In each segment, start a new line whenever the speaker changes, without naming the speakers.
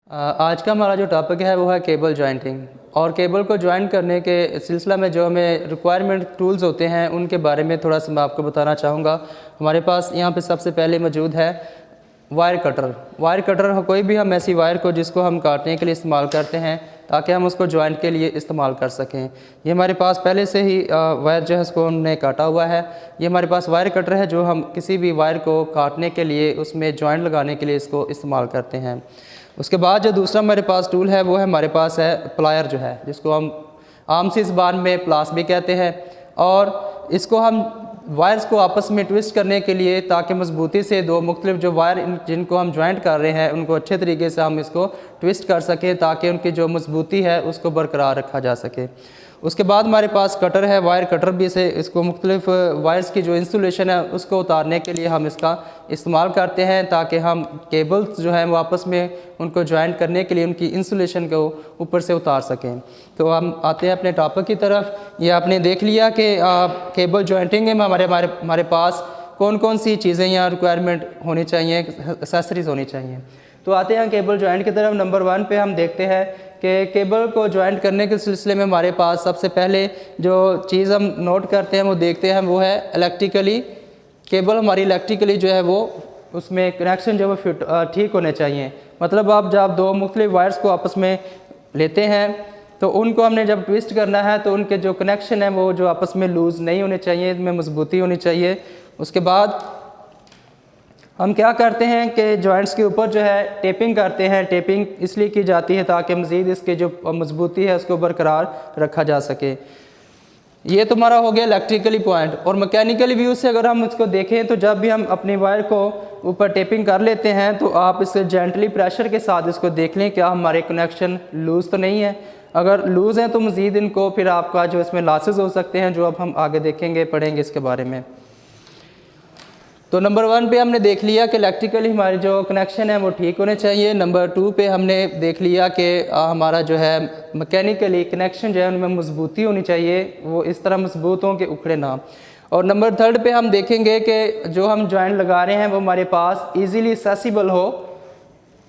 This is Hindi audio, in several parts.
आज का हमारा जो टॉपिक है वो है केबल जॉइंटिंग। और केबल को ज्वाइन करने के सिलसिला में जो हमें रिक्वायरमेंट टूल्स होते हैं उनके बारे में थोड़ा सा मैं आपको बताना चाहूँगा। हमारे पास यहाँ पे सबसे पहले मौजूद है वायर कटर। वायर कटर कोई भी हम ऐसी वायर को जिसको हम काटने के लिए इस्तेमाल करते हैं ताकि हम उसको जॉइंट के लिए इस्तेमाल कर सकें। ये हमारे पास पहले से ही वायर जो है उसको हमने काटा हुआ है। ये हमारे पास वायर कटर है जो हम किसी भी वायर को काटने के लिए उसमें जॉइंट लगाने के लिए इसको इस्तेमाल करते हैं। उसके बाद जो दूसरा हमारे पास टूल है वो है हमारे पास है प्लायर, जो है जिसको हम आम सी ज़बान में प्लास भी कहते हैं। और इसको हम वायर्स को आपस में ट्विस्ट करने के लिए ताकि मजबूती से दो मुख्तलिफ जो वायर जिनको हम ज्वाइंट कर रहे हैं उनको अच्छे तरीके से हम इसको ट्विस्ट कर सकें ताकि उनकी जो मजबूती है उसको बरकरार रखा जा सके। उसके बाद हमारे पास कटर है, वायर कटर भी से इसको मुख्तलिफ वायर्स की जो इंसुलेशन है उसको उतारने के लिए हम इसका इस्तेमाल करते हैं ताकि हम केबल्स जो हैं वो आपस में उनको ज्वाइंट करने के लिए उनकी इंसुलेशन को ऊपर से उतार सकें। तो हम आते हैं अपने टॉपिक की तरफ। ये आपने देख लिया कि केबल ज्वाइंटिंग में हमारे पास कौन कौन सी चीज़ें या रिक्वायरमेंट होनी चाहिए, एक्सेसरीज होनी चाहिए। तो आते हैं केबल ज्वाइंट की तरफ। नंबर 1 पे हम देखते हैं कि केबल को ज्वाइंट करने के सिलसिले में हमारे पास सबसे पहले जो चीज़ हम नोट करते हैं वो देखते हैं वो है इलेक्ट्रिकली। केबल हमारी इलेक्ट्रिकली जो है वो उसमें कनेक्शन जो है वो ठीक होने चाहिए। मतलब आप जब दो मुख्तलिफ वायर्स को आपस में लेते हैं तो उनको हमने जब ट्विस्ट करना है तो उनके जो कनेक्शन है वो जो आपस में लूज़ नहीं होने चाहिए, इसमें मजबूती होनी चाहिए। उसके बाद हम क्या करते हैं कि जॉइंट्स के ऊपर जो है टेपिंग करते हैं। टेपिंग इसलिए की जाती है ताकि मज़ीद इसकी जो मजबूती है उसको बरकरार रखा जा सके। ये तुम्हारा हो गया इलेक्ट्रिकली पॉइंट। और मैकेनिकली व्यू से अगर हम इसको देखें तो जब भी हम अपनी वायर को ऊपर टेपिंग कर लेते हैं तो आप इससे जेंटली प्रेशर के साथ इसको देख लें क्या हमारे कनेक्शन लूज़ तो नहीं है। अगर लूज़ हैं तो मज़ीद इनको फिर आपका जो इसमें लॉसेस हो सकते हैं जो अब हम आगे देखेंगे, पढ़ेंगे इसके बारे में। तो नंबर 1 पे हमने देख लिया कि इलेक्ट्रिकली हमारे जो कनेक्शन है वो ठीक होने चाहिए। नंबर 2 पे हमने देख लिया कि हमारा जो है मैकेनिकली कनेक्शन जो है उनमें मजबूती होनी चाहिए, वो इस तरह मजबूत हों कि उखड़े ना। और नंबर 3 पे हम देखेंगे कि जो हम जॉइंट लगा रहे हैं वो हमारे पास ईज़िली एक्सेसिबल हो।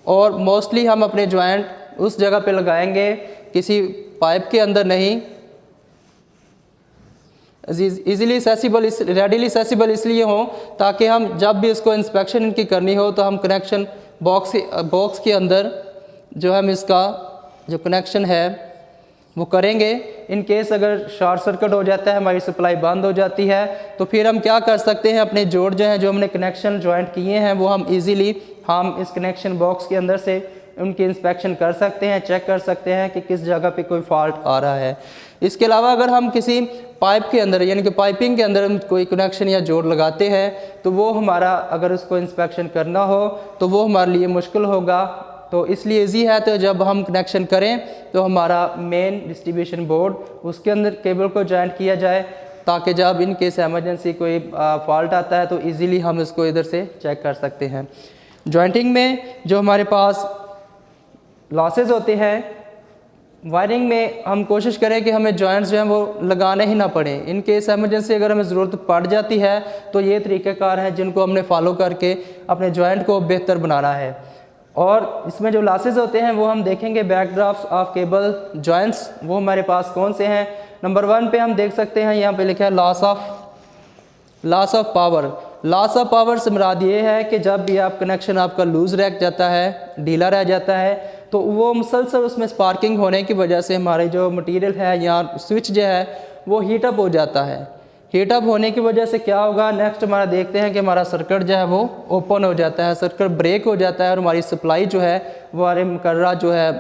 और मोस्टली हम अपने जॉइंट उस जगह पे लगाएंगे किसी पाइप के अंदर नहीं, ईज़िली एक्सेसिबल, रेडीली एक्सेसिबल इसलिए हो ताकि हम जब भी इसको इंस्पेक्शन इनकी करनी हो तो हम कनेक्शन बॉक्स के अंदर जो हम इसका जो कनेक्शन है वो करेंगे। इन केस अगर शॉर्ट सर्किट हो जाता है, हमारी सप्लाई बंद हो जाती है, तो फिर हम क्या कर सकते हैं, अपने जोड़ जो हैं जो हमने कनेक्शन ज्वाइंट किए हैं वो हम ईज़िली हम इस कनेक्शन बॉक्स के अंदर से उनकी इंस्पेक्शन कर सकते हैं, चेक कर सकते हैं कि किस जगह पे कोई फॉल्ट आ रहा है। इसके अलावा अगर हम किसी पाइप के अंदर यानी कि पाइपिंग के अंदर हम कोई कनेक्शन या जोड़ लगाते हैं तो वो हमारा अगर उसको इंस्पेक्शन करना हो तो वो हमारे लिए मुश्किल होगा। तो इसलिए ईजी है तो जब हम कनेक्शन करें तो हमारा मेन डिस्ट्रीब्यूशन बोर्ड उसके अंदर केबल को जॉइंट किया जाए ताकि जब इन केस एमरजेंसी कोई फॉल्ट आता है तो ईज़िली हम इसको इधर से चेक कर सकते हैं। जॉइंटिंग में जो हमारे पास लॉसेस होते हैं, वायरिंग में हम कोशिश करें कि हमें जॉइंट्स जो हैं वो लगाने ही ना पड़े। इन केस एमरजेंसी अगर हमें ज़रूरत पड़ जाती है तो ये तरीक़ेकार हैं जिनको हमने फॉलो करके अपने जॉइंट को बेहतर बनाना है। और इसमें जो लॉसेस होते हैं वो हम देखेंगे बैकड्राफ्ट्स ऑफ केबल जॉइंट्स वो हमारे पास कौन से हैं। नंबर 1 पे हम देख सकते हैं, यहाँ पे लिखा है loss of power. Loss of power से मुराद ये है कि जब भी आप कनेक्शन आपका लूज़ रह जाता है, ढीला रह जाता है, तो वो मुसलसल उसमें स्पार्किंग होने की वजह से हमारे जो मटेरियल है या स्विच जो है वो हीट अप हो जाता है। हीट अप होने की वजह से क्या होगा, नेक्स्ट हमारा देखते हैं कि हमारा सर्किट जो है वो ओपन हो जाता है, सर्किट ब्रेक हो जाता है और हमारी सप्लाई जो है वो हमारे मुकर्रर जो है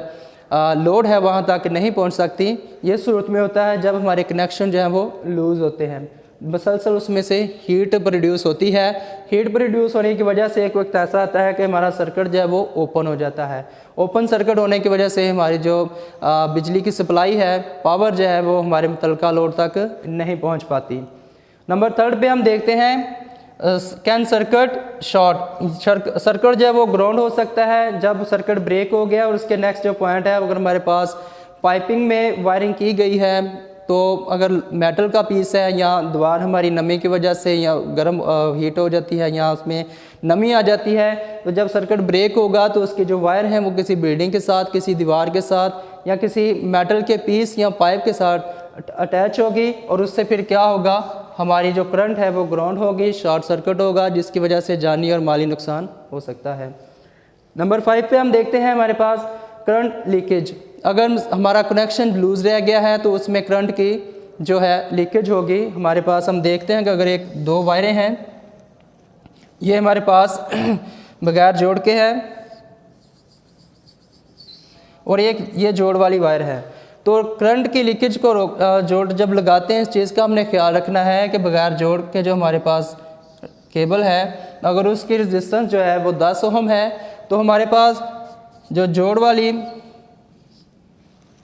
लोड है वहाँ तक नहीं पहुँच सकती। ये सूरत में होता है जब हमारे कनेक्शन जो है वो लूज़ होते हैं, मुसलसल उसमें से हीट प्रोड्यूस होती है। हीट प्रोड्यूस होने की वजह से एक वक्त ऐसा आता है कि हमारा सर्किट जो है वो ओपन हो जाता है। ओपन सर्किट होने की वजह से हमारी जो बिजली की सप्लाई है, पावर जो है वो हमारे मुतलका लोड तक नहीं पहुंच पाती। नंबर 3 पे हम देखते हैं कैन सर्किट शॉर्ट। सर्किट जो है वो ग्राउंड हो सकता है जब सर्किट ब्रेक हो गया। और उसके नेक्स्ट जो पॉइंट है, अगर हमारे पास पाइपिंग में वायरिंग की गई है तो अगर मेटल का पीस है या दीवार हमारी नमी की वजह से या गर्म हीट हो जाती है या उसमें नमी आ जाती है, तो जब सर्किट ब्रेक होगा तो उसके जो वायर हैं वो किसी बिल्डिंग के साथ, किसी दीवार के साथ या किसी मेटल के पीस या पाइप के साथ अटैच होगी और उससे फिर क्या होगा, हमारी जो करंट है वो ग्राउंड होगी, शॉर्ट सर्किट होगा, जिसकी वजह से जानी और माली नुकसान हो सकता है। नंबर 5 पे हम देखते हैं हमारे पास करंट लीकेज। अगर हमारा कनेक्शन लूज़ रह गया है तो उसमें करंट की जो है लीकेज होगी। हमारे पास हम देखते हैं कि अगर एक 2 वायरें हैं, ये हमारे पास बगैर जोड़ के है और एक ये जोड़ वाली वायर है, तो करंट की लीकेज को जोड़ जब लगाते हैं इस चीज़ का हमने ख्याल रखना है कि बगैर जोड़ के जो हमारे पास केबल है, अगर उसकी रेजिस्टेंस जो है वो 10 ओम है तो हमारे पास जो जोड़ वाली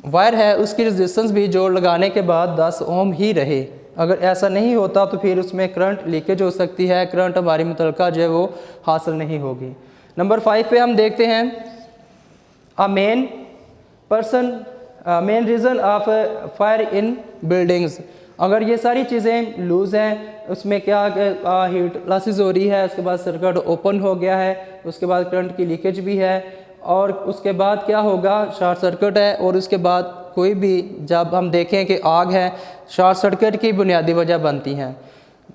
वायर है उसकी रेजिस्टेंस भी जोड़ लगाने के बाद 10 ओम ही रहे। अगर ऐसा नहीं होता तो फिर उसमें करंट लीकेज हो सकती है, करंट हमारी मुतलका जो है वो हासिल नहीं होगी। नंबर 5 पे हम देखते हैं main reason of fire in buildings. अगर ये सारी चीज़ें लूज़ हैं, उसमें क्या हीट लॉसेस हो रही है, उसके बाद सर्किट ओपन हो गया है, उसके बाद करंट की लीकेज भी है और उसके बाद क्या होगा, शॉर्ट सर्किट है और उसके बाद कोई भी जब हम देखें कि आग है, शॉर्ट सर्किट की बुनियादी वजह बनती हैं।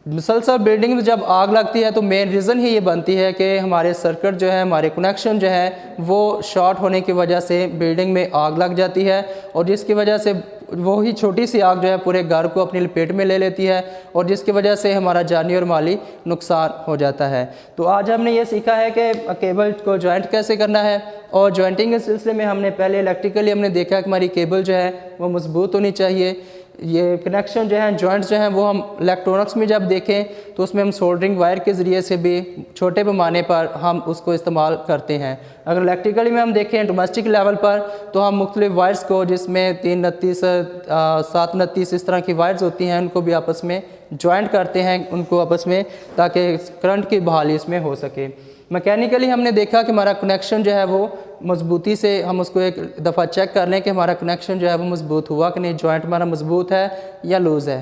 मुसलसल बिल्डिंग में जब आग लगती है तो मेन रीज़न ही ये बनती है कि हमारे सर्किट जो है, हमारे कनेक्शन जो है वो शॉर्ट होने की वजह से बिल्डिंग में आग लग जाती है और जिसकी वजह से वो ही छोटी सी आग जो है पूरे घर को अपनी लपेट में ले लेती है और जिसकी वजह से हमारा जानी और माली नुकसान हो जाता है। तो आज हमने ये सीखा है कि केबल को जॉइंट कैसे करना है और जॉइंटिंग के सिलसिले में हमने पहले इलेक्ट्रिकली हमने देखा कि हमारी केबल जो है वो मजबूत होनी चाहिए। ये कनेक्शन जो है, जॉइंट्स जो हैं वो हम इलेक्ट्रॉनिक्स में जब देखें तो उसमें हम सोल्डरिंग वायर के ज़रिए से भी छोटे पैमाने पर हम उसको इस्तेमाल करते हैं। अगर इलेक्ट्रिकली में हम देखें डोमेस्टिक लेवल पर तो हम मुख्तलिफ वायर्स को, जिसमें 329 729 इस तरह की वायर्स होती हैं, उनको भी आपस में जॉइंट करते हैं उनको आपस में, ताकि करंट की बहाली इसमें हो सके। मैकेनिकली हमने देखा कि हमारा कनेक्शन जो है वो मजबूती से हम उसको एक दफ़ा चेक कर लें कि हमारा कनेक्शन जो है वो मजबूत हुआ कि नहीं, जॉइंट हमारा मजबूत है या लूज़ है।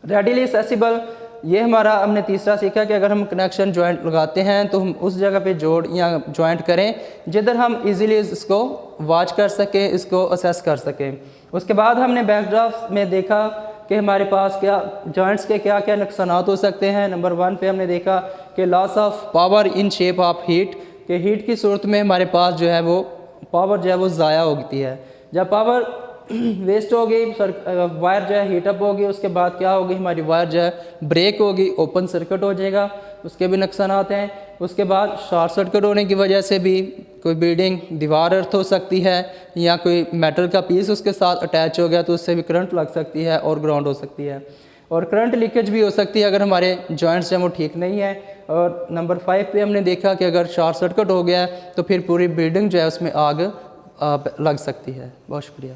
रेडिली एक्सेसिबल, ये हमारा हमने तीसरा सीखा कि अगर हम कनेक्शन जॉइंट लगाते हैं तो हम उस जगह पे जोड़ या जॉइंट करें जिधर हम इजीली इसको वॉच कर सकें, इसको असेस कर सकें। उसके बाद हमने बैकड्राफ्ट में देखा कि हमारे पास क्या जॉइंट्स के क्या क्या नुकसान हो सकते हैं। नंबर 1 पे हमने देखा कि loss of power in shape of heat, कि हीट की सूरत में हमारे पास जो है वो पावर जो है वो ज़ाया होती है। जब पावर वेस्ट होगी, वायर जो है हीटअप होगी, उसके बाद क्या होगी, हमारी वायर जो है ब्रेक होगी, ओपन सर्किट हो जाएगा, उसके भी नुकसान आते हैं। उसके बाद शॉर्ट सर्किट होने की वजह से भी कोई बिल्डिंग दीवार अर्थ हो सकती है या कोई मेटल का पीस उसके साथ अटैच हो गया तो उससे भी करंट लग सकती है और ग्राउंड हो सकती है और करंट लीकेज भी हो सकती है अगर हमारे जॉइंट्स हैं वो ठीक नहीं है। और नंबर 5 पे हमने देखा कि अगर शॉर्ट सर्किट हो गया तो फिर पूरी बिल्डिंग जो है उसमें आग लग सकती है। बहुत शुक्रिया।